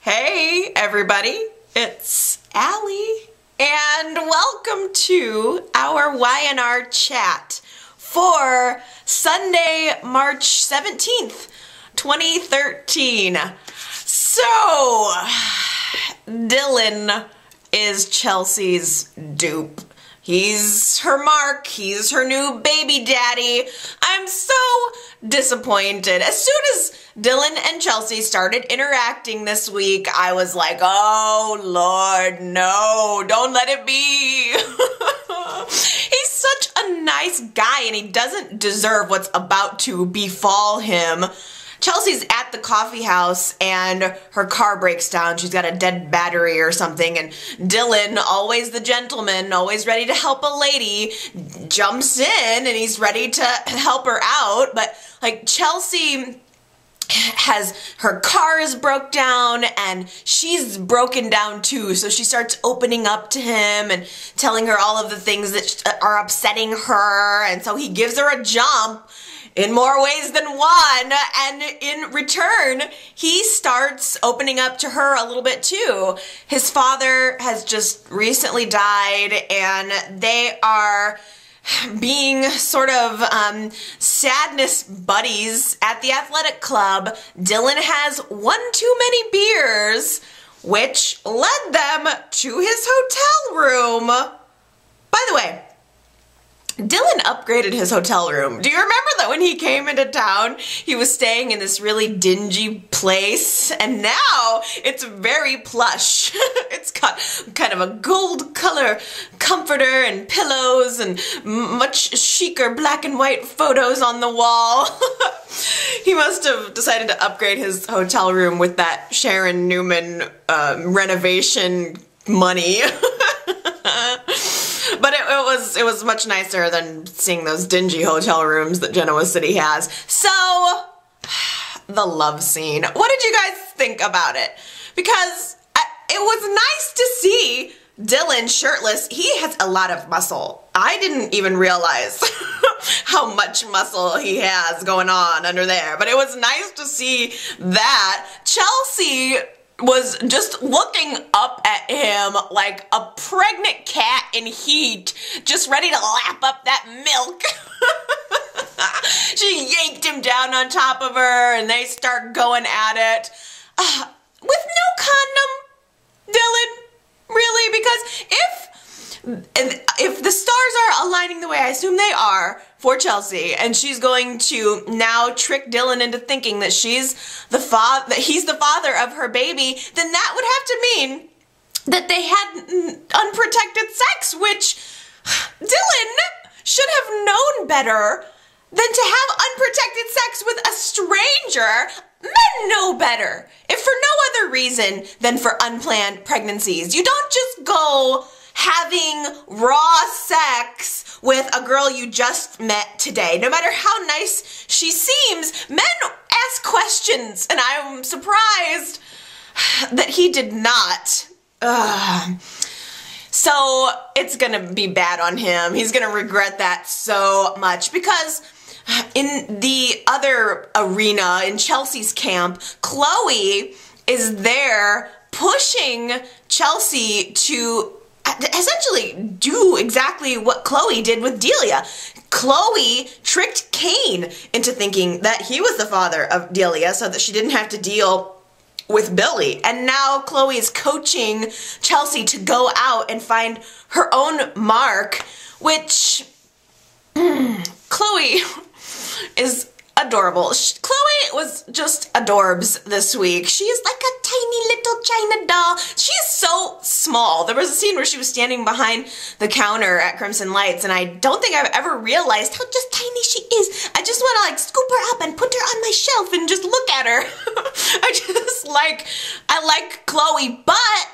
Hey everybody, it's Allie, and welcome to our YNR chat for Sunday, March 17th, 2013. So, Dylan is Chelsea's dupe. He's her mark, he's her new baby daddy. I'm so disappointed. As soon as Dylan and Chelsea started interacting this week, I was like, oh Lord, no, don't let it be. He's such a nice guy and he doesn't deserve what's about to befall him. Chelsea's at the coffee house and her car breaks down. She's got a dead battery or something, and Dylan, always the gentleman, always ready to help a lady, jumps in and he's ready to help her out. But like, Chelsea her car is broke down and she's broken down too, so she starts opening up to him and telling her all of the things that are upsetting her, and so he gives her a jump in more ways than one, and in return, he starts opening up to her a little bit too. His father has just recently died, and they are being sort of sadness buddies at the athletic club. Dylan has one too many beers, which led them to his hotel room. By the way, Dylan upgraded his hotel room. Do you remember that when he came into town, he was staying in this really dingy place, and now it's very plush. It's got kind of a gold color comforter and pillows and much chicer black and white photos on the wall. He must have decided to upgrade his hotel room with that Sharon Newman renovation money. But it was much nicer than seeing those dingy hotel rooms that Genoa City has. So, the love scene. What did you guys think about it? Because it was nice to see Dylan shirtless. He has a lot of muscle. I didn't even realize how much muscle he has going on under there. But it was nice to see that. Chelsea was just looking up at him like a pregnant cat in heat, just ready to lap up that milk. She yanked him down on top of her and they start going at it. With no condom, Dylan? Really? Because if the stars are aligning the way I assume they are for Chelsea, and she's going to now trick Dylan into thinking that he's the father of her baby, then that would have to mean that they had unprotected sex, which Dylan should have known better than to have unprotected sex with a stranger. Men know better, if for no other reason than for unplanned pregnancies. You don't just go having raw sex with a girl you just met today. No matter how nice she seems, men ask questions, and I'm surprised that he did not. So it's gonna be bad on him. He's gonna regret that so much, because in the other arena, in Chelsea's camp, Chloe is there pushing Chelsea to essentially do exactly what Chloe did with Delia. Chloe tricked Kane into thinking that he was the father of Delia so that she didn't have to deal with Billy. And now Chloe is coaching Chelsea to go out and find her own mark, which Chloe is adorable. Chloe was just adorbs this week. She is like a tiny little China doll. She is so small. There was a scene where she was standing behind the counter at Crimson Lights, and I don't think I've ever realized how just tiny she is. I just want to like scoop her up and put her on my shelf and just look at her. I like Chloe, but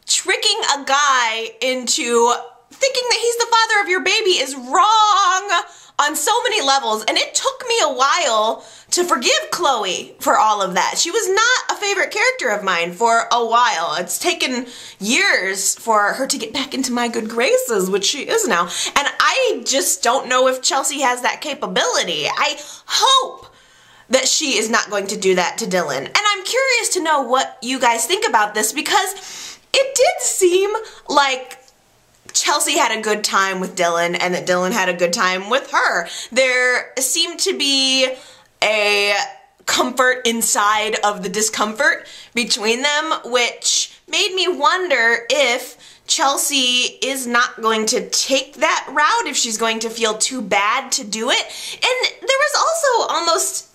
tricking a guy into thinking that he's the father of your baby is wrong on so many levels, and it took me a while to forgive Chloe for all of that. She was not a favorite character of mine for a while. It's taken years for her to get back into my good graces, which she is now, and I just don't know if Chelsea has that capability. I hope that she is not going to do that to Dylan. And I'm curious to know what you guys think about this, because it did seem like Chelsea had a good time with Dylan and that Dylan had a good time with her. There seemed to be a comfort inside of the discomfort between them, which made me wonder if Chelsea is not going to take that route, if she's going to feel too bad to do it. And there was also almost,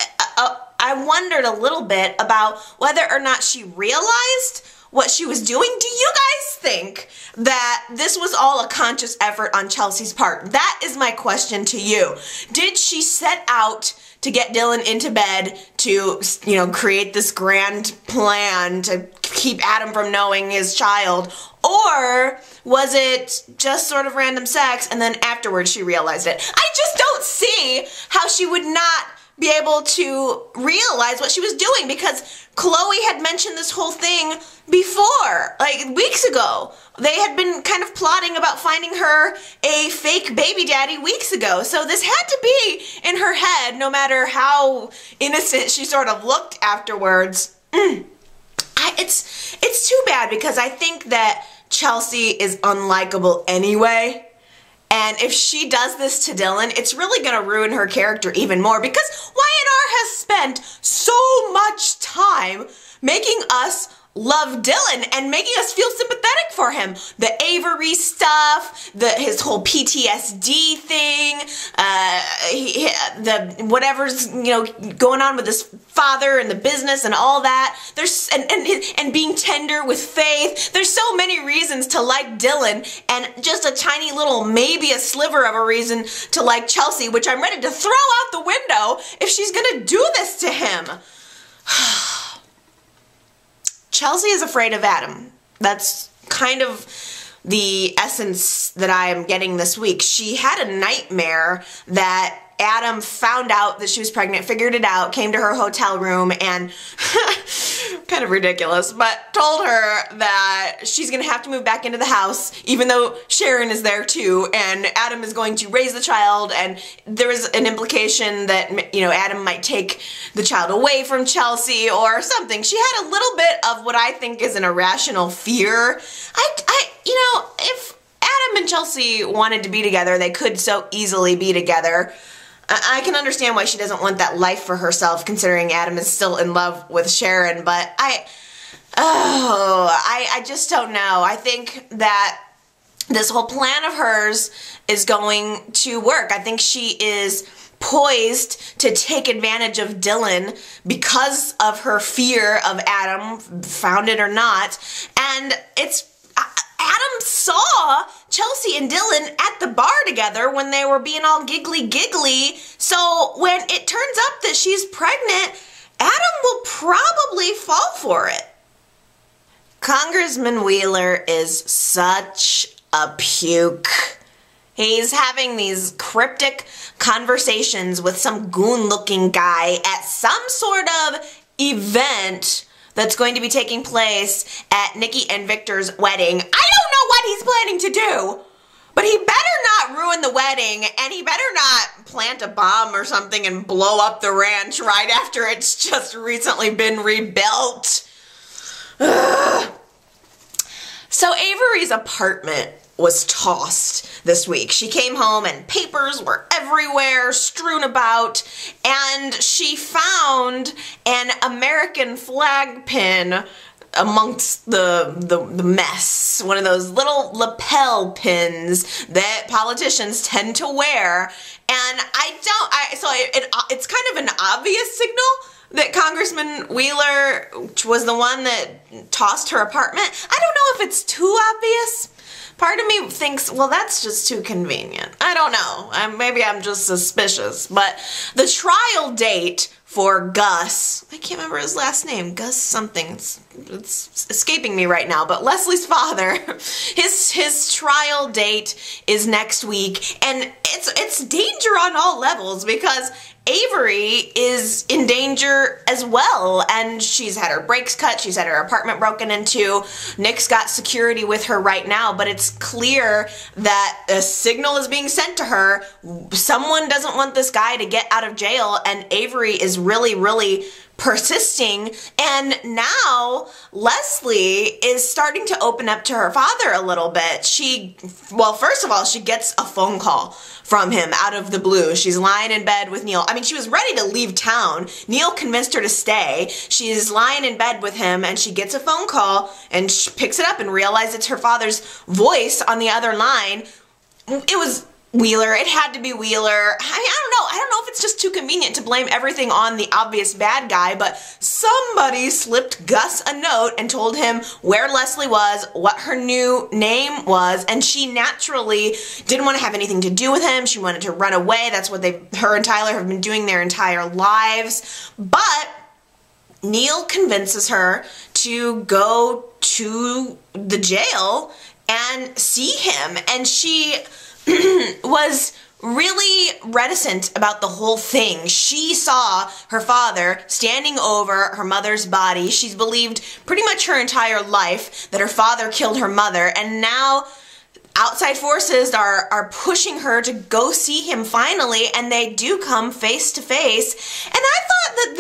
I wondered a little bit about whether or not she realized what she was doing. Do you guys think that this was all a conscious effort on Chelsea's part? That is my question to you. Did she set out to get Dylan into bed to, you know, create this grand plan to keep Adam from knowing his child? Or was it just sort of random sex and then afterwards she realized it? I just don't see how she would not be able to realize what she was doing, because Chloe had mentioned this whole thing before, like weeks ago. They had been kind of plotting about finding her a fake baby daddy weeks ago. So this had to be in her head, no matter how innocent she sort of looked afterwards. It's too bad, because I think that Chelsea is unlikable anyway. And if she does this to Dylan, it's really going to ruin her character even more, because Y&R has spent so much time making us love Dylan and making us feel sympathetic for him. The Avery stuff, his whole PTSD thing, the whatever's, you know, going on with his father and the business and all that. There's and being tender with Faith. There's so many reasons to like Dylan, and just a tiny little, maybe a sliver of a reason to like Chelsea, which I'm ready to throw out the window if she's gonna do this to him. Chelsea is afraid of Adam. That's kind of the essence that I am getting this week. She had a nightmare that Adam found out that she was pregnant, figured it out, came to her hotel room and, kind of ridiculous, but told her that she's gonna have to move back into the house, even though Sharon is there too, and Adam is going to raise the child, and there was an implication that, you know, Adam might take the child away from Chelsea or something. She had a little bit of what I think is an irrational fear. You know, if Adam and Chelsea wanted to be together, they could so easily be together. I can understand why she doesn't want that life for herself, considering Adam is still in love with Sharon, but I just don't know. I think that this whole plan of hers is going to work. I think she is poised to take advantage of Dylan because of her fear of Adam, found it or not, and Adam saw Chelsea and Dylan at the bar together when they were being all giggly, so when it turns up that she's pregnant, Adam will probably fall for it. Congressman Wheeler is such a puke. He's having these cryptic conversations with some goon-looking guy at some sort of event that's going to be taking place at Nikki and Victor's wedding. I don't know what he's planning to do, but he better not ruin the wedding, and he better not plant a bomb or something and blow up the ranch right after it's just recently been rebuilt. Ugh. So Avery's apartment was tossed this week. She came home and papers were everywhere, strewn about, and she found an American flag pin amongst the mess. One of those little lapel pins that politicians tend to wear. And it's kind of an obvious signal that Congressman Wheeler was the one that tossed her apartment. I don't know if it's too obvious. Part of me thinks, well, that's just too convenient. I don't know. Maybe I'm just suspicious. But the trial date for Gus, I can't remember his last name, Gus something. It's it's escaping me right now, but Leslie's father, his trial date is next week, and it's danger on all levels because Avery is in danger as well, and she's had her brakes cut, she's had her apartment broken into. Nick's got security with her right now, but it's clear that a signal is being sent to her. Someone doesn't want this guy to get out of jail, and Avery is really persisting, and now Leslie is starting to open up to her father a little bit. Well, first of all, she gets a phone call from him out of the blue. She's lying in bed with Neil. I mean, she was ready to leave town. Neil convinced her to stay. She's lying in bed with him, and she gets a phone call, and she picks it up and realizes it's her father's voice on the other line. It was Wheeler. It had to be Wheeler. I don't know if it's just too convenient to blame everything on the obvious bad guy, but somebody slipped Gus a note and told him where Leslie was, what her new name was, and she naturally didn't want to have anything to do with him. She wanted to run away. That's what her and Tyler have been doing their entire lives. But Neil convinces her to go to the jail and see him, and she was really reticent about the whole thing. She saw her father standing over her mother's body. She's believed pretty much her entire life that her father killed her mother, and now outside forces are pushing her to go see him finally, and they do come face to face. And I thought that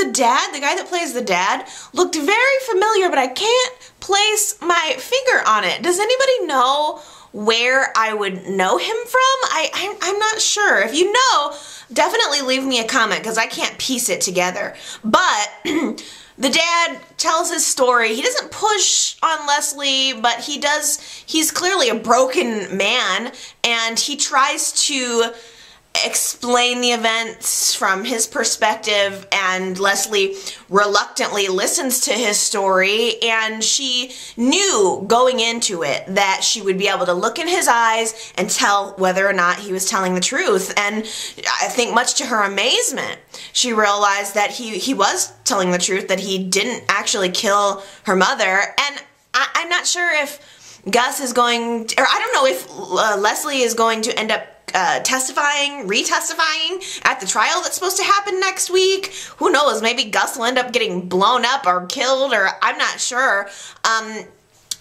the guy that plays the dad, looked very familiar, but I can't place my finger on it. Does anybody know where I would know him from? I'm not sure. If you know, definitely leave me a comment because I can't piece it together. But the dad tells his story. He doesn't push on Leslie, but he's clearly a broken man, and he tries to explain the events from his perspective, and Leslie reluctantly listens to his story, and she knew going into it that she would be able to look in his eyes and tell whether or not he was telling the truth. And I think much to her amazement, she realized that he was telling the truth, that he didn't actually kill her mother. And I'm not sure if Gus is going to, or I don't know if Leslie is going to end up retestifying at the trial that's supposed to happen next week. Who knows, maybe Gus will end up getting blown up or killed, or I'm not sure.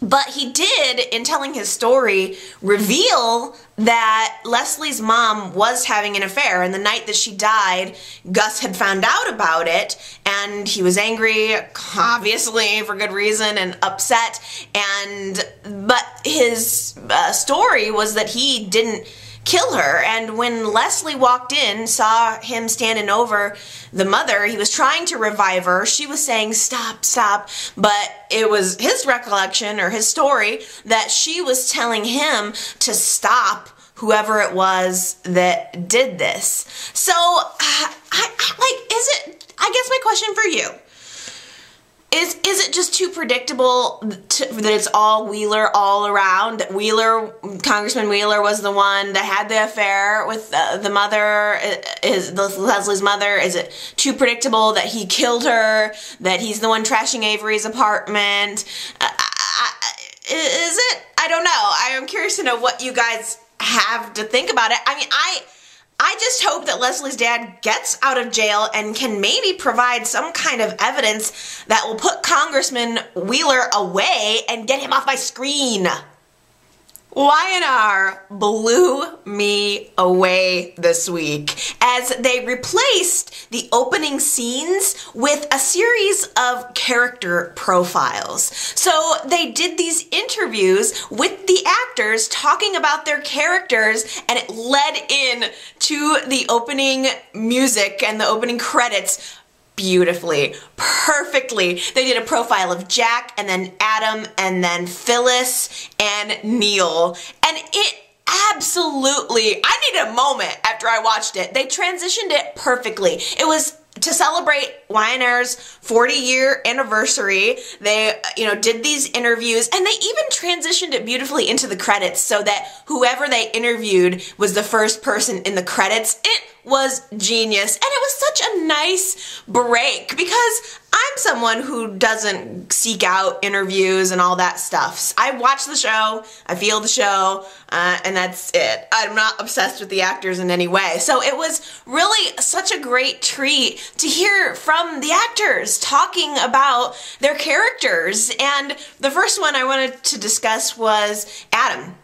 But he did, in telling his story, reveal that Leslie's mom was having an affair, and the night that she died, Gus had found out about it, and he was angry, obviously for good reason, and upset. But his story was that he didn't kill her, and when Leslie walked in, saw him standing over the mother, he was trying to revive her. She was saying, "Stop, stop," but it was his recollection, or his story, that she was telling him to stop whoever it was that did this. So, I guess my question for you, is it just too predictable that it's all Wheeler all around? That Congressman Wheeler was the one that had the affair with the mother, Leslie's mother? Is it too predictable that he killed her, that he's the one trashing Avery's apartment? Is it? I don't know. I am curious to know what you guys have to think about it. I mean, I just hope that Leslie's dad gets out of jail and can maybe provide some kind of evidence that will put Congressman Wheeler away and get him off my screen. Y&R blew me away this week as they replaced the opening scenes with a series of character profiles. So they did these interviews with the actors talking about their characters, and it led in to the opening music and the opening credits beautifully, perfectly. They did a profile of Jack, and then Adam, and then Phyllis, and Neil. And it absolutely, I needed a moment after I watched it. They transitioned it perfectly. It was to celebrate Y&R's 40-year anniversary. They, did these interviews, and they even transitioned it beautifully into the credits so that whoever they interviewed was the first person in the credits. It was genius, and it was such a nice break because I'm someone who doesn't seek out interviews and all that stuff. I watch the show, I feel the show, and that's it. I'm not obsessed with the actors in any way. So it was really such a great treat to hear from the actors talking about their characters. And the first one I wanted to discuss was Adam.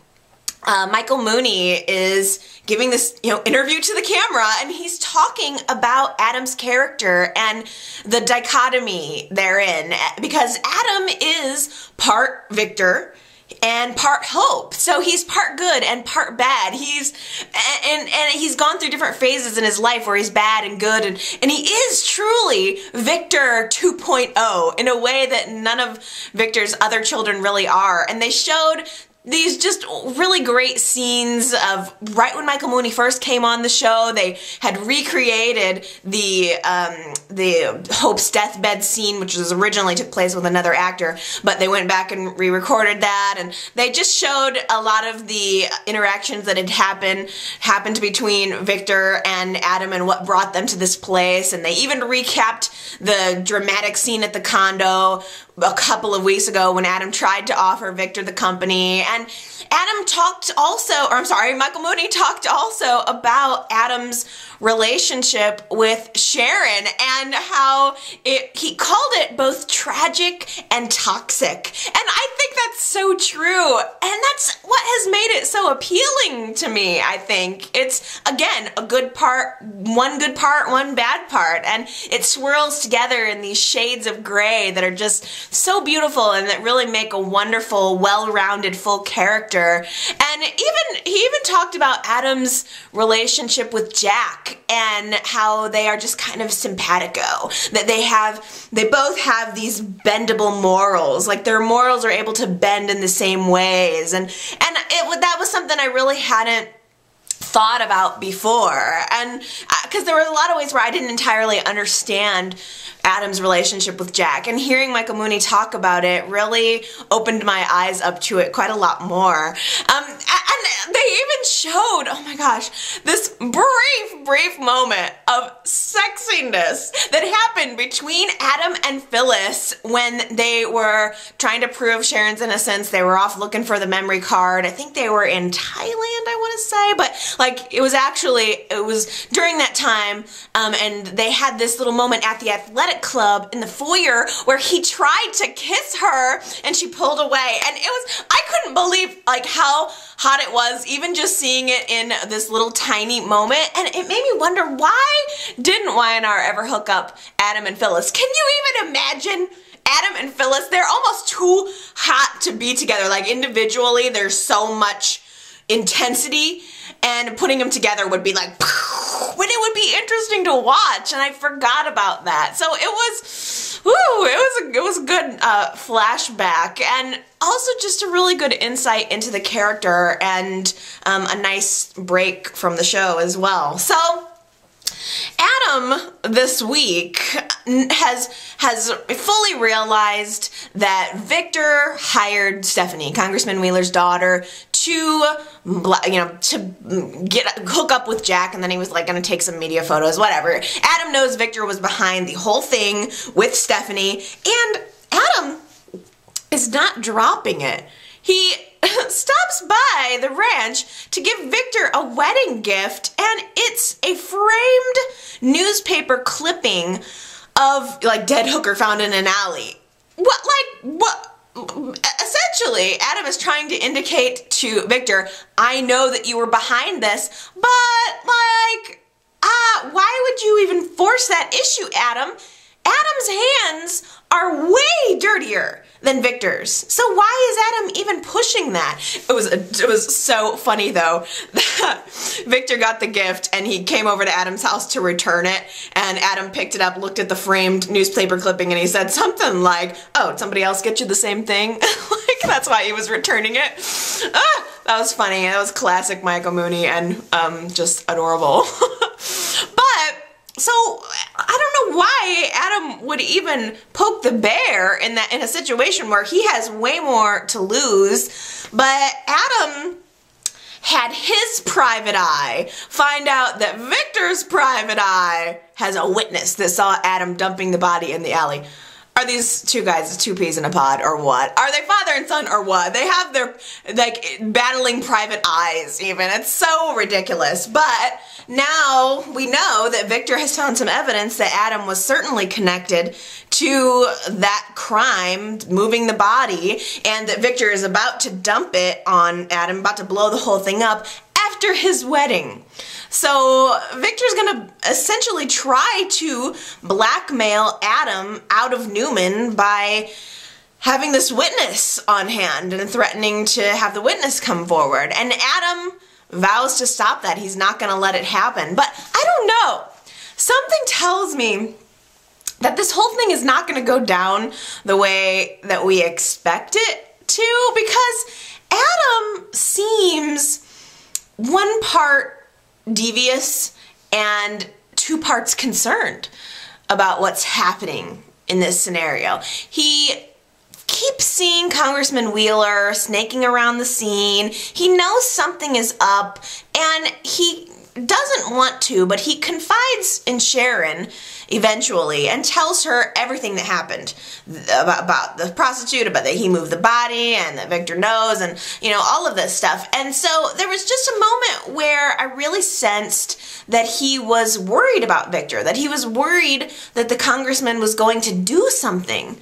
Michael Mooney is giving this, interview to the camera, and he's talking about Adam's character and the dichotomy therein, because Adam is part Victor and part Hope. So he's part good and part bad. He's gone through different phases in his life where he's bad and good, and he is truly Victor 2.0 in a way that none of Victor's other children really are. And they showed these just really great scenes of right when Michael Mooney first came on the show. They had recreated the Hope's deathbed scene, which was originally took place with another actor, but they went back and re-recorded that, and they just showed a lot of the interactions that had happened between Victor and Adam and what brought them to this place. And they even recapped the dramatic scene at the condo a couple of weeks ago when Adam tried to offer Victor the company. And Michael Mooney talked also about Adam's relationship with Sharon and how he called it both tragic and toxic. And I think that's so true. And that's what has made it so appealing to me, I think. It's, again, one good part, one bad part. And it swirls together in these shades of gray that are just so beautiful and that really make a wonderful, well-rounded, full character. And he even talked about Adam's relationship with Jack and how they are just kind of simpatico. That they both have these bendable morals. Like their morals are able to bend in the same ways. And that was something I really hadn't thought about before, and because there were a lot of ways where I didn't entirely understand Adam's relationship with Jack, and hearing Michael Mooney talk about it really opened my eyes up to it quite a lot more. And they even showed, oh my gosh, this brief moment of sexiness that happened between Adam and Phyllis when they were trying to prove Sharon's innocence. They were off looking for the memory card. I think they were in Thailand, I want to say, but like it was during that time, and they had this little moment at the athletic club in the foyer where he tried to kiss her and she pulled away, and I couldn't believe like how hot it was, even just seeing it in this little tiny moment. And it made me wonder, why didn't Y&R ever hook up Adam and Phyllis? Can you even imagine Adam and Phyllis? They're almost too hot to be together. Like individually, there's so much intensity, and putting them together would be like, but it would be interesting to watch, and I forgot about that. So it was a good flashback, and also just a really good insight into the character, and a nice break from the show as well. So Adam this week has fully realized that Victor hired Stephanie, Congressman Wheeler's daughter, to hook up with Jack, and then he was like going to take some media photos, whatever. Adam knows Victor was behind the whole thing with Stephanie, and Adam is not dropping it. He stops by the ranch to give Victor a wedding gift, and it's a framed newspaper clipping of like dead hooker found in an alley. What? Essentially, Adam is trying to indicate to Victor, I know that you were behind this, but like, why would you even force that issue, Adam? Adam's hands are way dirtier than Victor's. So why is Adam even pushing that? It was so funny though that Victor got the gift and he came over to Adam's house to return it, and Adam picked it up, looked at the framed newspaper clipping, and he said something like, oh, did somebody else get you the same thing? Like that's why he was returning it. That was funny. That was classic Michael Mooney and just adorable. But so I don't know why Adam would even poke the bear in a situation where he has way more to lose. But Adam had his private eye find out that Victor's private eye has a witness that saw Adam dumping the body in the alley. Are these two guys two peas in a pod or what? Are they father and son or what? They have their, like, battling private eyes even. It's so ridiculous. But now we know that Victor has found some evidence that Adam was certainly connected to that crime, moving the body, and that Victor is about to dump it on Adam, about to blow the whole thing up after his wedding. So Victor's gonna essentially try to blackmail Adam out of Newman by having this witness on hand and threatening to have the witness come forward. And Adam vows to stop that. He's not gonna let it happen. But I don't know. Something tells me that this whole thing is not gonna go down the way that we expect it to, because Adam seems one part devious and two parts concerned about what's happening in this scenario. He keeps seeing Congressman Wheeler snaking around the scene. He knows something is up and he doesn't want to, but he confides in Sharon eventually and tells her everything that happened about the prostitute, about that he moved the body and that Victor knows, and you know, all of this stuff. And so there was just a moment where I really sensed that he was worried about Victor, that he was worried that the congressman was going to do something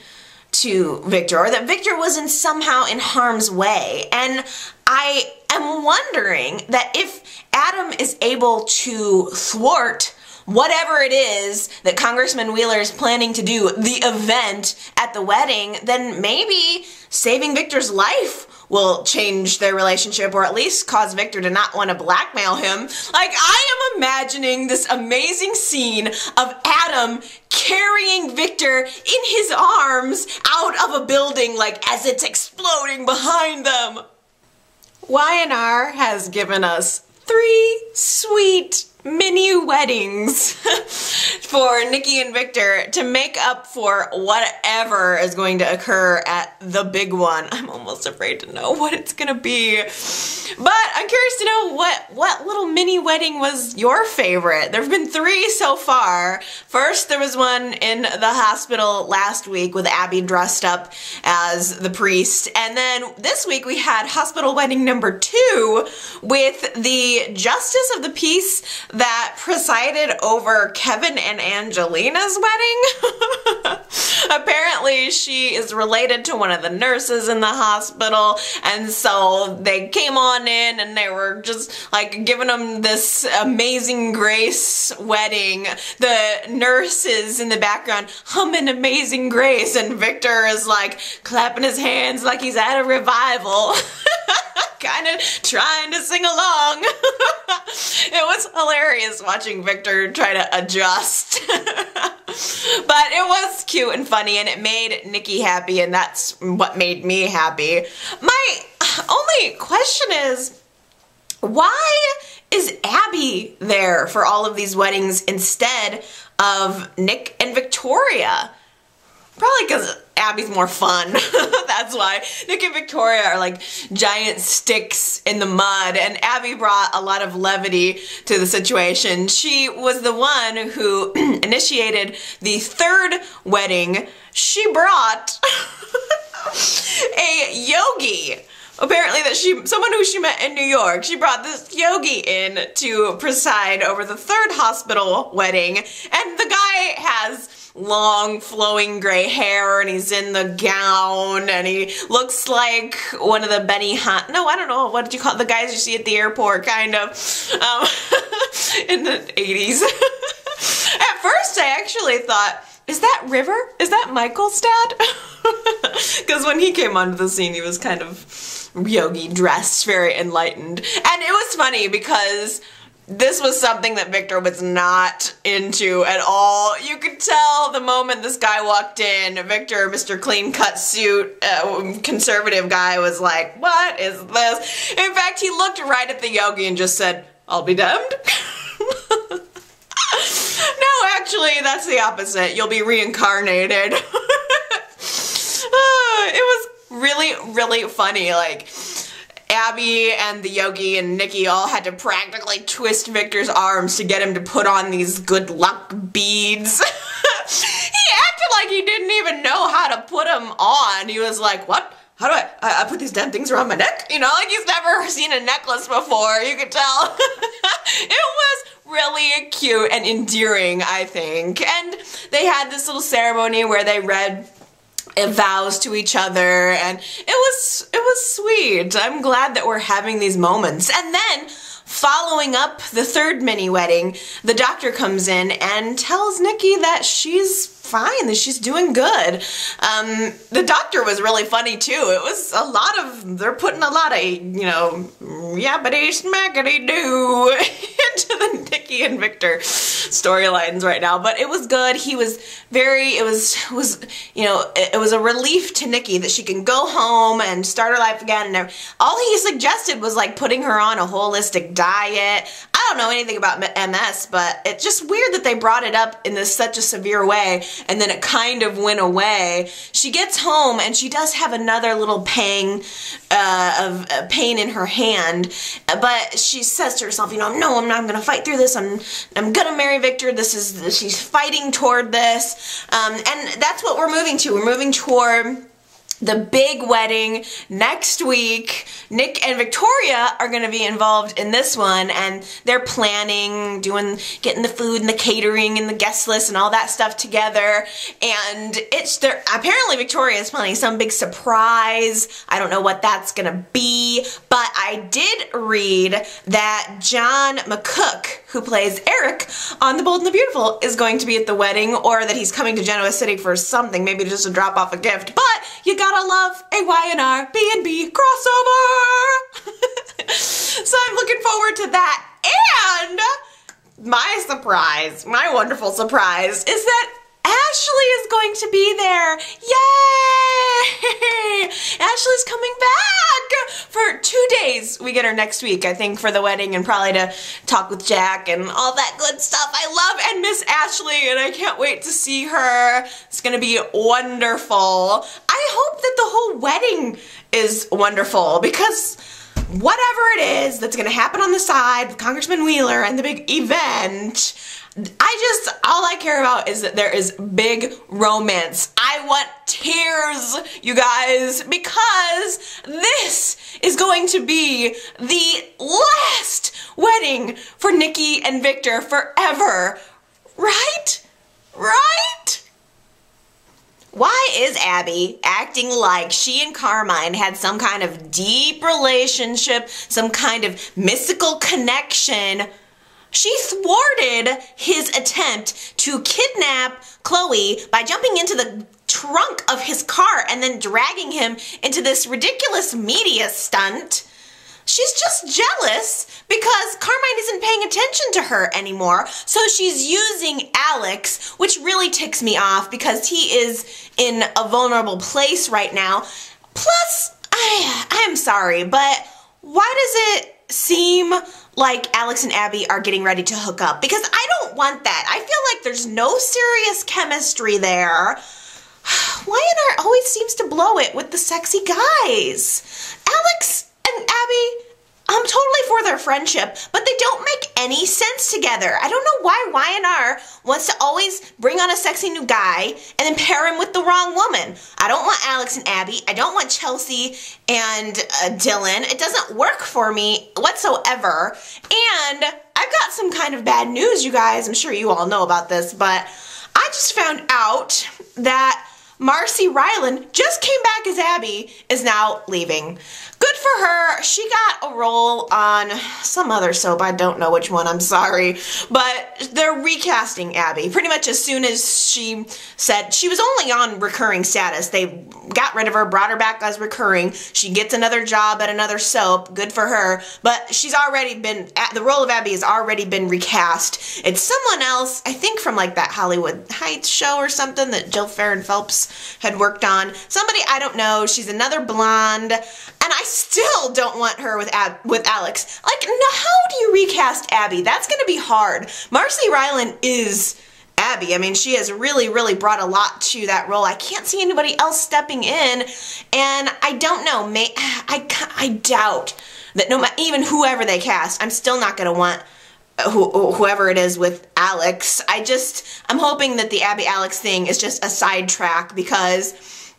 to Victor, or that Victor was somehow in harm's way. And I am wondering that if Adam is able to thwart whatever it is that Congressman Wheeler is planning to do, the event at the wedding, then maybe saving Victor's life will change their relationship, or at least cause Victor to not want to blackmail him. Like, I am imagining this amazing scene of Adam carrying Victor in his arms out of a building, like as it's exploding behind them. Y&R has given us 3 sweet mini weddings for Nikki and Victor to make up for whatever is going to occur at the big one. I'm almost afraid to know what it's gonna be. But I'm curious to know what little mini wedding was your favorite. There have been 3 so far. First, there was one in the hospital last week with Abby dressed up as the priest. And then this week we had hospital wedding number 2 with the justice of the peace that presided over Kevin and Angelina's wedding. Apparently she is related to one of the nurses in the hospital, and so they came on in and they were just like giving them this amazing grace wedding. The nurses in the background humming Amazing Grace, and Victor is like clapping his hands like he's at a revival. Kind of trying to sing along. It was hilarious watching Victor try to adjust. But it was cute and funny, and it made Nikki happy, and that's what made me happy. My only question is, why is Abby there for all of these weddings instead of Nick and Victoria? Probably because Abby's more fun. That's why. Nick and Victoria are like giant sticks in the mud, and Abby brought a lot of levity to the situation. She was the one who initiated the 3rd wedding. She brought a yogi. Apparently someone who she met in New York, she brought this yogi in to preside over the 3rd hospital wedding, and the guy has long flowing gray hair, and he's in the gown, and he looks like one of the Benny Hunt, no, I don't know, what did you call it? The guys you see at the airport, kind of, in the 80s. At first I actually thought, is that River? Is that Michael's dad? Because when he came onto the scene, he was kind of yogi dressed, very enlightened. And it was funny because this was something that Victor was not into at all. You could tell the moment this guy walked in, Victor, Mr. Clean Cut Suit, conservative guy, was like, what is this? In fact, he looked right at the yogi and just said, I'll be damned. No, actually, that's the opposite. You'll be reincarnated. It was really, really funny. Like, Abby and the Yogi and Nikki all had to practically twist Victor's arms to get him to put on these good luck beads. He acted like he didn't even know how to put them on. He was like, what? How do I put these damn things around my neck? You know, like he's never seen a necklace before, you could tell. It was really cute and endearing, I think. And they had this little ceremony where they read vows to each other, and it was sweet. I'm glad that we're having these moments. And then, following up the third mini wedding, the doctor comes in and tells Nikki that she's fine, that she's doing good. The doctor was really funny too. It was a lot of, they're putting a lot of, you know, yappity smackety doo into the Nikki and Victor storylines right now, but it was good. He was very, it was, you know, it was a relief to Nikki that she can go home and start her life again, and all he suggested was like putting her on a holistic diet. I don't know anything about MS, but it's just weird that they brought it up in this such a severe way, and then it kind of went away. She gets home and she does have another little pang of pain in her hand, but she says to herself, you know, no, I'm not gonna fight through this. I'm gonna marry Victor. She's fighting toward this, and that's what we're moving to. We're moving toward the big wedding next week. Nick and Victoria are going to be involved in this one, and they're planning, getting the food and the catering and the guest list and all that stuff together. And apparently Victoria is planning some big surprise. I don't know what that's going to be, but I did read that John McCook, who plays Eric on The Bold and the Beautiful, is going to be at the wedding, or that he's coming to Genoa City for something, maybe just to drop off a gift. But you gotta love a Y&R B&B crossover! So I'm looking forward to that. And my surprise, my wonderful surprise, is that Ashley is going to be there. Yay! Ashley's coming back for 2 days. We get her next week, I think, for the wedding, and probably to talk with Jack and all that good stuff. I love and miss Ashley, and I can't wait to see her. It's gonna be wonderful. I hope that the whole wedding is wonderful, because whatever it is that's gonna happen on the side with Congressman Wheeler and the big event, all I care about is that there is big romance. I want tears, you guys, because this is going to be the last wedding for Nikki and Victor forever. Right? Right? Why is Abby acting like she and Carmine had some kind of deep relationship, some kind of mystical connection? She thwarted his attempt to kidnap Chloe by jumping into the trunk of his car and then dragging him into this ridiculous media stunt. She's just jealous because Carmine isn't paying attention to her anymore, so she's using Alex, which really ticks me off because he is in a vulnerable place right now. Plus, I'm sorry, but why does it seem like Alex and Abby are getting ready to hook up? Because I don't want that. I feel like there's no serious chemistry there. Y&R always seems to blow it with the sexy guys. Alex and Abby, I'm totally for their friendship, but they don't make any sense together. I don't know why Y&R wants to always bring on a sexy new guy and then pair him with the wrong woman. I don't want Alex and Abby. I don't want Chelsea and Dylan. It doesn't work for me whatsoever. And I've got some kind of bad news, you guys. I'm sure you all know about this, but I just found out that Marcy Ryland just came back as Abby, is now leaving. Good for her. She got a role on some other soap. I don't know which one, I'm sorry. But they're recasting Abby. Pretty much as soon as she said she was only on recurring status. They got rid of her, brought her back as recurring. She gets another job at another soap. Good for her. But she's already been, the role of Abby has already been recast. It's someone else, I think from like that Hollywood Heights show or something that Jill Farren Phelps had worked on. Somebody, I don't know. She's another blonde. And I still don't want her with Alex. Like, how do you recast Abby? That's going to be hard. Marcy Ryland is Abby. I mean, she has really, really brought a lot to that role. I can't see anybody else stepping in, and I don't know, I doubt that even whoever they cast, I'm still not going to want whoever it is with Alex. I'm hoping that the Abby-Alex thing is just a sidetrack, because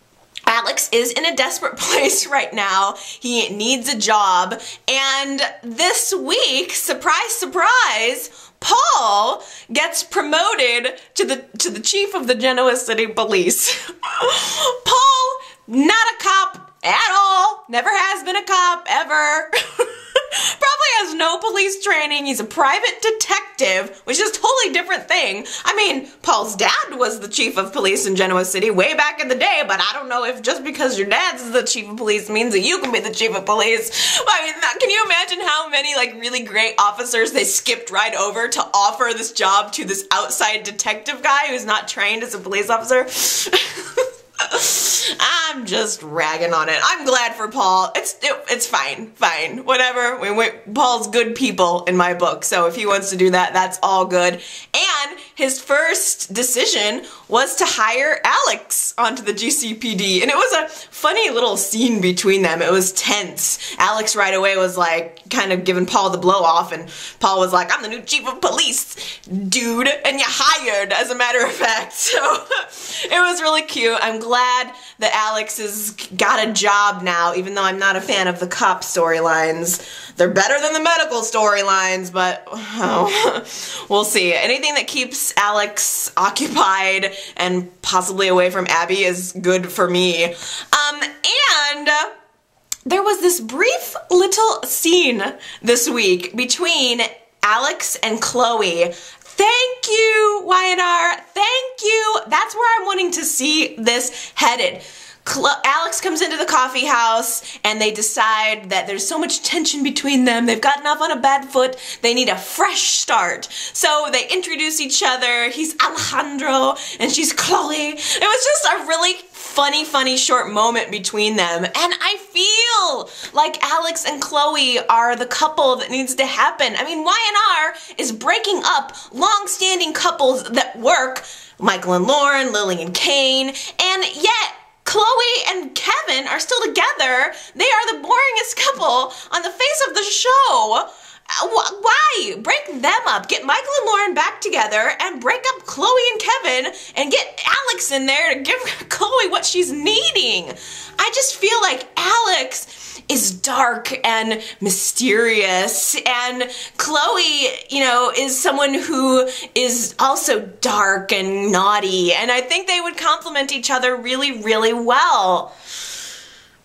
Alex is in a desperate place right now. He needs a job, and this week, surprise, surprise, Paul gets promoted to the chief of the Genoa City Police. Paul, not a cop at all, never has been a cop ever. Probably has no police training. He's a private detective, which is a totally different thing. I mean, Paul's dad was the chief of police in Genoa City way back in the day, but I don't know if just because your dad's the chief of police means that you can be the chief of police. I mean, can you imagine how many like really great officers they skipped right over to offer this job to this outside detective guy who's not trained as a police officer? I'm just ragging on it. I'm glad for Paul. It's fine, whatever. Paul's good people in my book, so if he wants to do that, that's all good. And his first decision was to hire Alex onto the GCPD, and it was a funny little scene between them. It was tense. Alex right away was like kind of giving Paul the blow off, and Paul was like, "I'm the new chief of police, dude, and you're hired, as a matter of fact." So it was really cute. I'm glad that Alex has got a job now, even though I'm not a fan of the cop storylines. They're better than the medical storylines, but we'll see. Anything that keeps Alex occupied and possibly away from Abby is good for me. And there was this brief little scene this week between Alex and Chloe. Thank you, YNR. Thank you. That's where I'm wanting to see this headed. Alex comes into the coffee house, and they decide that there's so much tension between them. They've gotten off on a bad foot. They need a fresh start. So they introduce each other. He's Alejandro, and she's Chloe. It was just a really funny short moment between them. And I feel like Alex and Chloe are the couple that needs to happen. I mean, YNR is breaking up long-standing couples that work. Michael and Lauren, Lily and Kane, and yet Chloe and Kevin are still together. They are the boringest couple on the face of the show. Why? Break them up. Get Michael and Lauren back together and break up Chloe and Kevin and get Alex in there to give Chloe what she's needing. I just feel like Alex is dark and mysterious, and Chloe, you know, is someone who is also dark and naughty, and I think they would complement each other really, really well.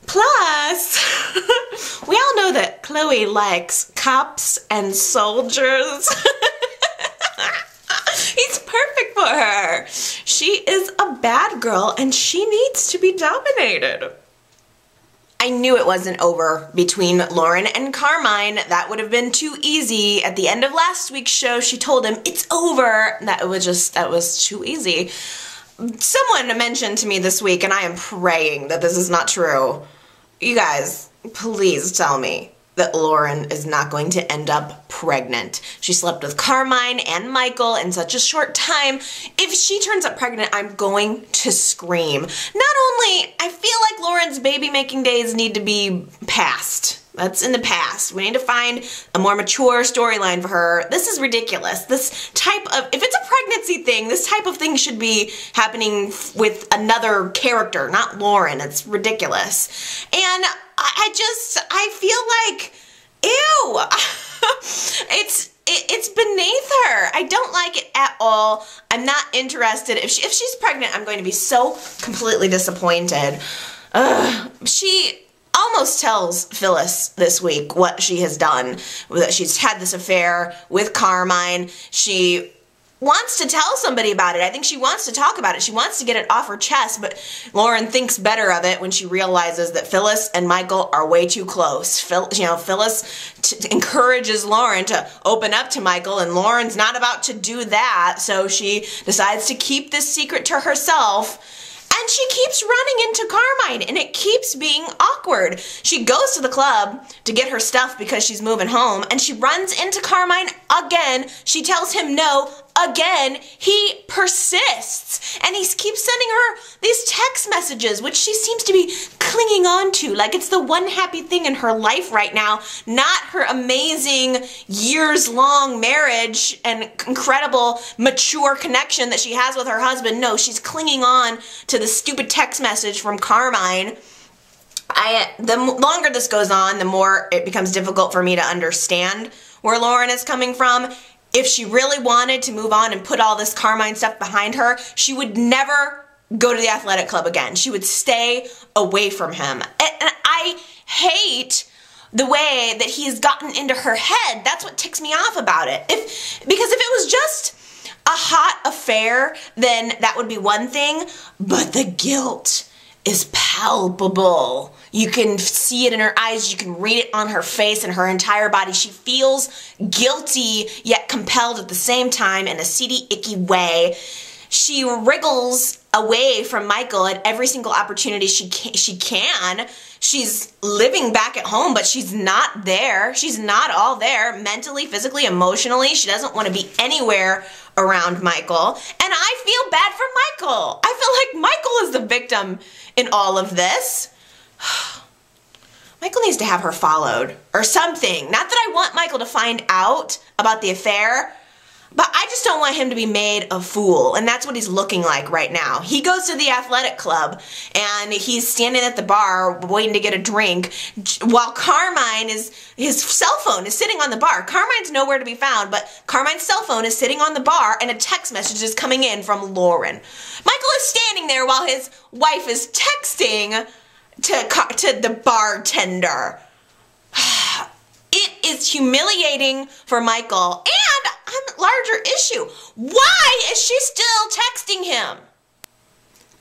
Plus, we all know that Chloe likes cops and soldiers. He's perfect for her. She is a bad girl and she needs to be dominated. I knew it wasn't over between Lauren and Carmine. That would have been too easy. At the end of last week's show, she told him, "It's over." That was too easy. Someone mentioned to me this week, and I am praying that this is not true. You guys, please tell me that Lauren is not going to end up pregnant. She slept with Carmine and Michael in such a short time. If she turns up pregnant, I'm going to scream. Not only, I feel like Lauren's baby-making days need to be past. That's in the past. We need to find a more mature storyline for her. This is ridiculous. This type of, if it's a pregnancy thing, this type of thing should be happening with another character, not Lauren. It's ridiculous. And I feel like, ew. It's beneath her. I don't like it at all. I'm not interested. If she's pregnant, I'm going to be so completely disappointed. She almost tells Phyllis this week what she has done, that she's had this affair with Carmine. She wants to tell somebody about it. I think she wants to talk about it. She wants to get it off her chest, but Lauren thinks better of it when she realizes that Phyllis and Michael are way too close. Phyllis encourages Lauren to open up to Michael, and Lauren's not about to do that, so she decides to keep this secret to herself. And she keeps running into Carmine, and it keeps being awkward. She goes to the club to get her stuff because she's moving home, and she runs into Carmine again. She tells him no again. He persists, and he keeps sending her these text messages, which she seems to be clinging on to like it's the one happy thing in her life right now, not her amazing years-long marriage and incredible mature connection that she has with her husband. No, she's clinging on to the stupid text message from Carmine. The longer this goes on, the more it becomes difficult for me to understand where Lauren is coming from. If she really wanted to move on and put all this Carmine stuff behind her, she would never go to the athletic club again. She would stay away from him. And I hate the way that he's gotten into her head. That's what ticks me off about it. Because if it was just a hot affair, then that would be one thing, but the guilt is palpable. You can see it in her eyes, you can read it on her face and her entire body. She feels guilty yet compelled at the same time in a seedy, icky way. She wriggles away from Michael at every single opportunity she can. She's living back at home, but she's not there. She's not all there mentally, physically, emotionally. She doesn't want to be anywhere around Michael. And I feel bad for Michael. I feel like Michael is the victim in all of this. Michael needs to have her followed or something. Not that I want Michael to find out about the affair, but I just don't want him to be made a fool, and that's what he's looking like right now. He goes to the athletic club, and he's standing at the bar waiting to get a drink, while Carmine his cell phone is sitting on the bar. Carmine's nowhere to be found, but Carmine's cell phone is sitting on the bar, and a text message is coming in from Lauren. Michael is standing there while his wife is texting to the bartender. It is humiliating for Michael, and a larger issue. Why is she still texting him?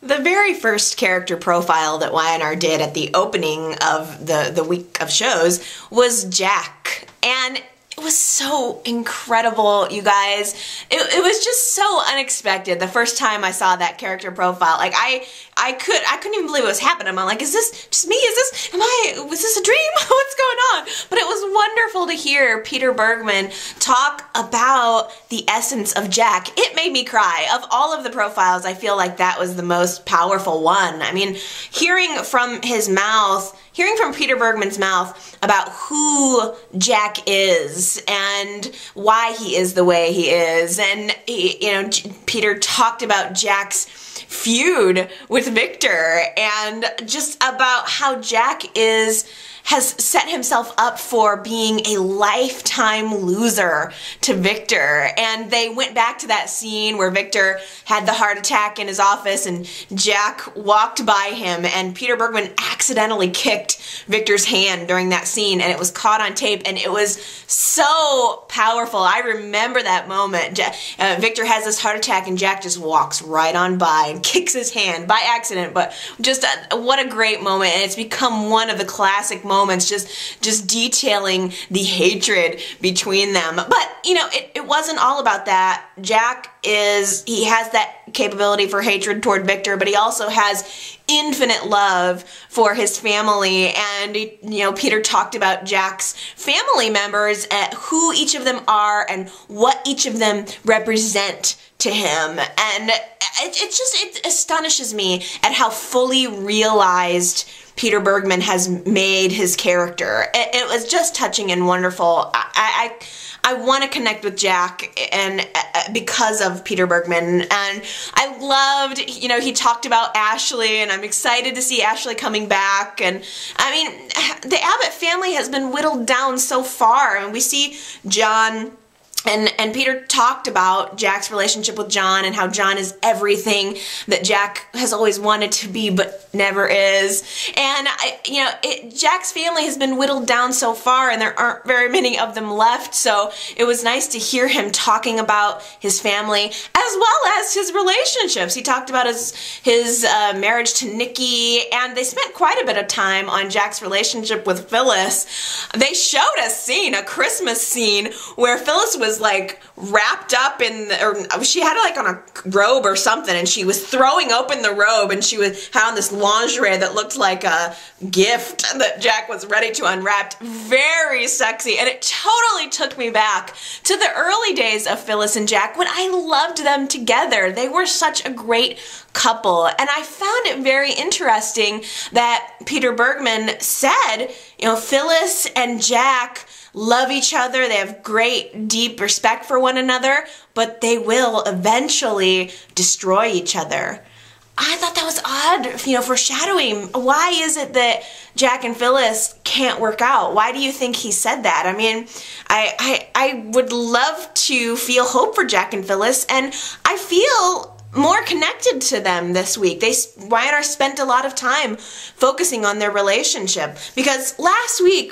The very first character profile that Y&R did at the opening of the week of shows was Jack, and it was so incredible, you guys. It was just so unexpected the first time I saw that character profile. Like I couldn't even believe what was happening. I'm like, is this just me? Was this a dream? What's going on? But it was wonderful to hear Peter Bergman talk about the essence of Jack. It made me cry. Of all of the profiles, I feel like that was the most powerful one. I mean, hearing from Peter Bergman's mouth about who Jack is and why he is the way he is, and Peter talked about Jack's feud with Victor and just about how Jack has set himself up for being a lifetime loser to Victor. And they went back to that scene where Victor had the heart attack in his office and Jack walked by him, and Peter Bergman accidentally kicked Victor's hand during that scene, and it was caught on tape, and it was so powerful. I remember that moment. Victor has this heart attack and Jack just walks right on by and kicks his hand by accident, but just what a great moment. And it's become one of the classic moments, just detailing the hatred between them. But it wasn't all about that. Jack he has that capability for hatred toward Victor, but he also has infinite love for his family. And Peter talked about Jack's family members, who each of them are and what each of them represent to him. And it astonishes me at how fully realized Peter Bergman has made his character. It was just touching and wonderful. I want to connect with Jack and because of Peter Bergman, and I loved, he talked about Ashley, and I'm excited to see Ashley coming back. And I mean, the Abbott family has been whittled down so far, and we see John. And Peter talked about Jack's relationship with John and how John is everything that Jack has always wanted to be but never is. And Jack's family has been whittled down so far, and there aren't very many of them left. So it was nice to hear him talking about his family as well as his relationships. He talked about his marriage to Nikki, and they spent quite a bit of time on Jack's relationship with Phyllis. They showed a Christmas scene where Phyllis was was like wrapped up in, or she had it like on a robe or something, and she was throwing open the robe, and she had on this lingerie that looked like a gift that Jack was ready to unwrap. Very sexy, and it totally took me back to the early days of Phyllis and Jack when I loved them together. They were such a great couple, and I found it very interesting that Peter Bergman said, you know, Phyllis and Jack love each other, they have great, deep respect for one another, but they will eventually destroy each other. I thought that was odd, you know, foreshadowing. Why is it that Jack and Phyllis can't work out? Why do you think he said that? I mean, I would love to feel hope for Jack and Phyllis, and I feel more connected to them this week. Ryan and I spent a lot of time focusing on their relationship, because last week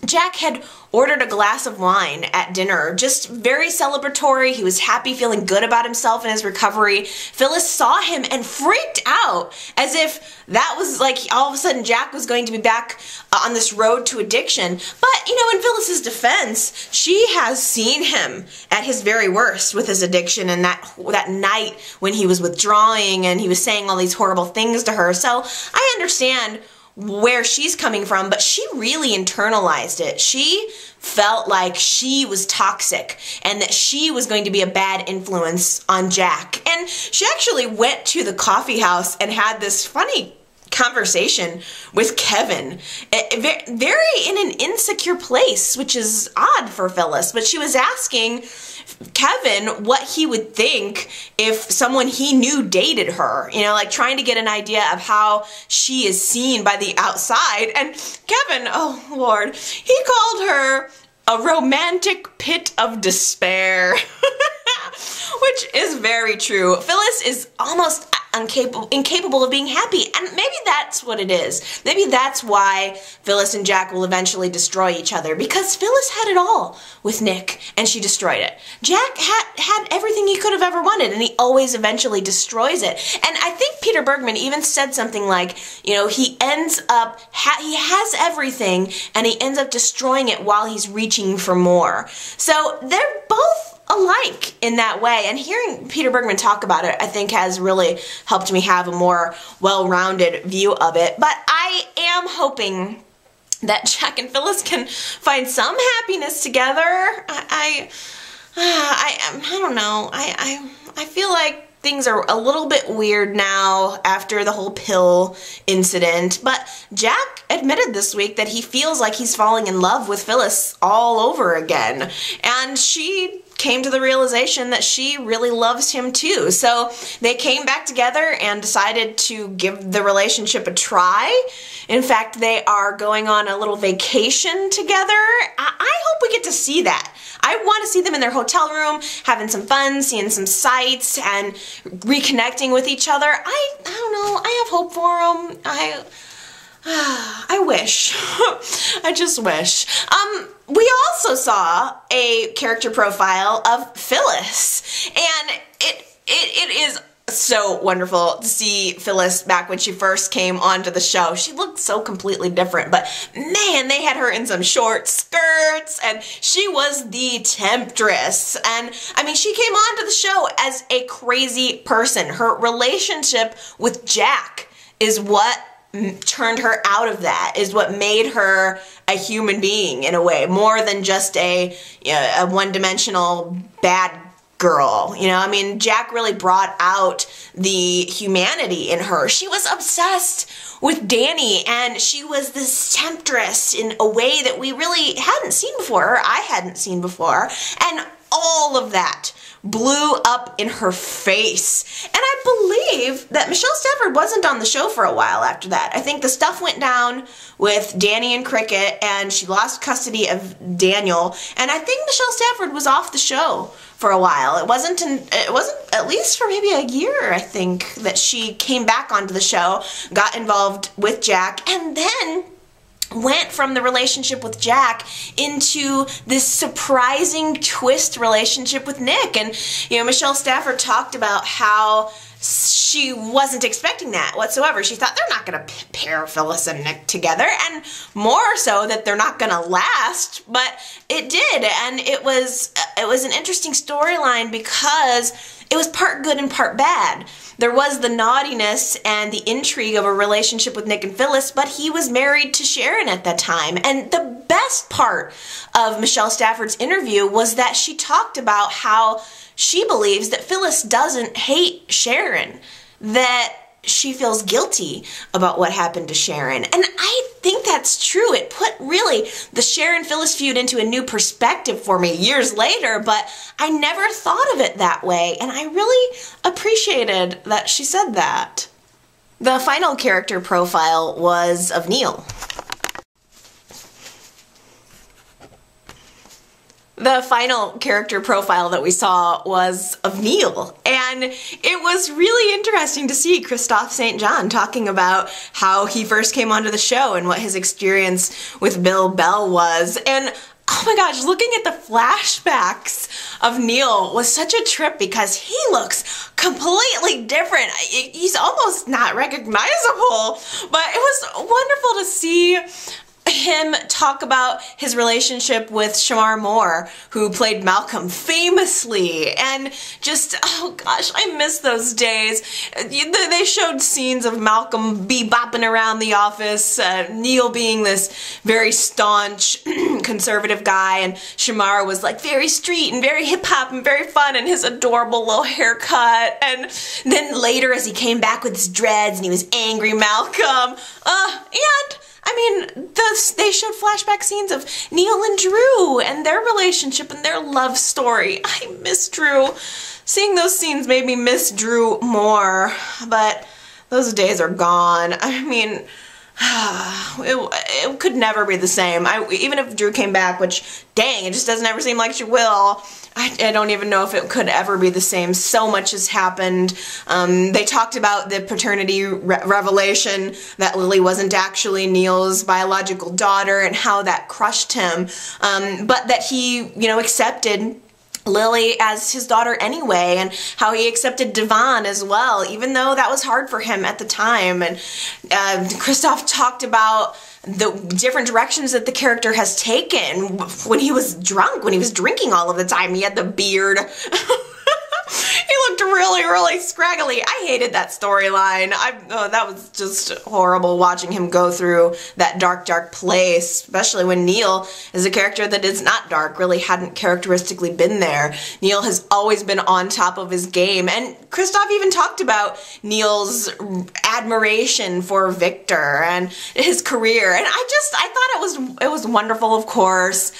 Jack had ordered a glass of wine at dinner, just very celebratory. He was happy, feeling good about himself and his recovery. Phyllis saw him and freaked out, as if that was like all of a sudden Jack was going to be back on this road to addiction. But, you know, in Phyllis's defense, she has seen him at his very worst with his addiction, and that night when he was withdrawing and he was saying all these horrible things to her. So I understand where she's coming from, but she really internalized it. She felt like she was toxic and that she was going to be a bad influence on Jack. And she actually went to the coffee house and had this funny conversation with Kevin, very in an insecure place, which is odd for Phyllis, but she was asking Kevin what he would think if someone he knew dated her, you know, like trying to get an idea of how she is seen by the outside. And Kevin, oh Lord, he called her a romantic pit of despair, which is very true. Phyllis is almost incapable of being happy, and maybe that's what it is. Maybe that's why Phyllis and Jack will eventually destroy each other, because Phyllis had it all with Nick and she destroyed it. Jack had everything he could have ever wanted, and he always eventually destroys it. And I think Peter Bergman even said something like, you know, he ends up, he has everything and he ends up destroying it while he's reaching for more. So they're both alike in that way, and hearing Peter Bergman talk about it, I think, has really helped me have a more well-rounded view of it. But I am hoping that Jack and Phyllis can find some happiness together. I don't know. I feel like things are a little bit weird now after the whole pill incident, but Jack admitted this week that he feels like he's falling in love with Phyllis all over again, and she came to the realization that she really loves him too. So they came back together and decided to give the relationship a try. In fact, they are going on a little vacation together. I hope we get to see that. I want to see them in their hotel room, having some fun, seeing some sights, and reconnecting with each other. I don't know. I have hope for them. I wish. I just wish. We also saw a character profile of Phyllis, and it is so wonderful to see Phyllis back when she first came onto the show. She looked so completely different, but man, they had her in some short skirts, and she was the temptress. And I mean, she came onto the show as a crazy person. Her relationship with Jack is what turned her out of that, is what made her a human being in a way, more than just a one-dimensional bad girl. You know, I mean, Jack really brought out the humanity in her. She was obsessed with Danny, and she was this temptress in a way that we really hadn't seen before, or I hadn't seen before, and all of that blew up in her face. And I believe that Michelle Stafford wasn't on the show for a while after that. I think the stuff went down with Danny and Cricket, and she lost custody of Daniel, and I think Michelle Stafford was off the show for a while. It wasn't at least for maybe a year, I think, that she came back onto the show, got involved with Jack, and then went from the relationship with Jack into this surprising twist relationship with Nick. And, you know, Michelle Stafford talked about how she wasn't expecting that whatsoever. She thought they're not going to pair Phyllis and Nick together, and more so that they're not going to last, but it did, and it was an interesting storyline because it was part good and part bad. There was the naughtiness and the intrigue of a relationship with Nick and Phyllis, but he was married to Sharon at that time. And the best part of Michelle Stafford's interview was that she talked about how she believes that Phyllis doesn't hate Sharon, that she feels guilty about what happened to Sharon. And I think that's true. It put really the Sharon-Phyllis feud into a new perspective for me years later, but I never thought of it that way, and I really appreciated that she said that. The final character profile was of Neil. The final character profile that we saw was of Neil, and it was really interesting to see Christophe St. John talking about how he first came onto the show and what his experience with Bill Bell was. And oh my gosh, looking at the flashbacks of Neil was such a trip because he looks completely different. He's almost not recognizable, but it was wonderful to see him talk about his relationship with Shamar Moore, who played Malcolm famously, and just, oh gosh, I miss those days. They showed scenes of Malcolm bebopping around the office, Neil being this very staunch conservative guy, and Shamar was like very street and very hip-hop and very fun, and his adorable little haircut, and then later as he came back with his dreads and he was angry Malcolm, and I mean, they showed flashback scenes of Neil and Drew and their relationship and their love story. I miss Drew. Seeing those scenes made me miss Drew more, but those days are gone. I mean, it could never be the same. Even if Drew came back, which, dang, it just doesn't ever seem like she will. I don't even know if it could ever be the same. So much has happened. They talked about the paternity revelation that Lily wasn't actually Neil's biological daughter and how that crushed him, but that he, accepted Lily as his daughter anyway, and how he accepted Devon as well, even though that was hard for him at the time. And Christophe talked about the different directions that the character has taken when he was drunk, when he was drinking all of the time. He had the beard. He looked really, really scraggly. I hated that storyline. That was just horrible watching him go through that dark, dark place, especially when Neil is a character that is not dark, really hadn't characteristically been there. Neil has always been on top of his game, and Christophe even talked about Neil's admiration for Victor and his career, and I thought it was wonderful, of course.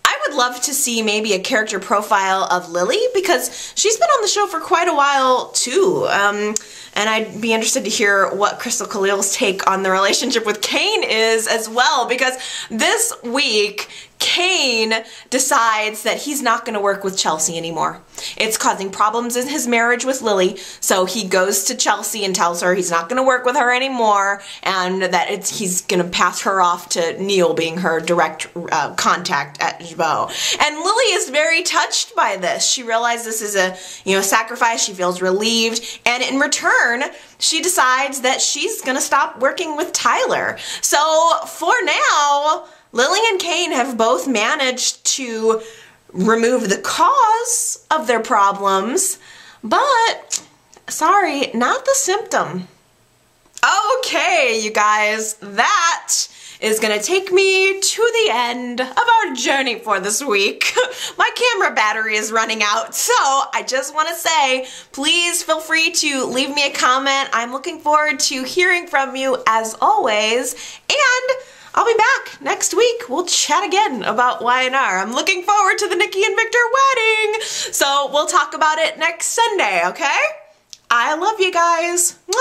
I would love to see maybe a character profile of Lily, because she's been on the show for quite a while too, and I'd be interested to hear what Crystal Khalil's take on the relationship with Kane is as well, because this week Kane decides that he's not going to work with Chelsea anymore. It's causing problems in his marriage with Lily, so he goes to Chelsea and tells her he's not going to work with her anymore, and that he's going to pass her off to Neil being her direct contact at Jabot. And Lily is very touched by this. She realizes this is a sacrifice. She feels relieved, and in return, she decides that she's going to stop working with Tyler. So for now, Lily and Kane have both managed to remove the cause of their problems, but, sorry, not the symptom. Okay, you guys, that is gonna take me to the end of our journey for this week. My camera battery is running out, so I just want to say, please feel free to leave me a comment. I'm looking forward to hearing from you as always, and I'll be back next week. We'll chat again about Y&R. I'm looking forward to the Nikki and Victor wedding. So we'll talk about it next Sunday, okay? I love you guys. Mwah!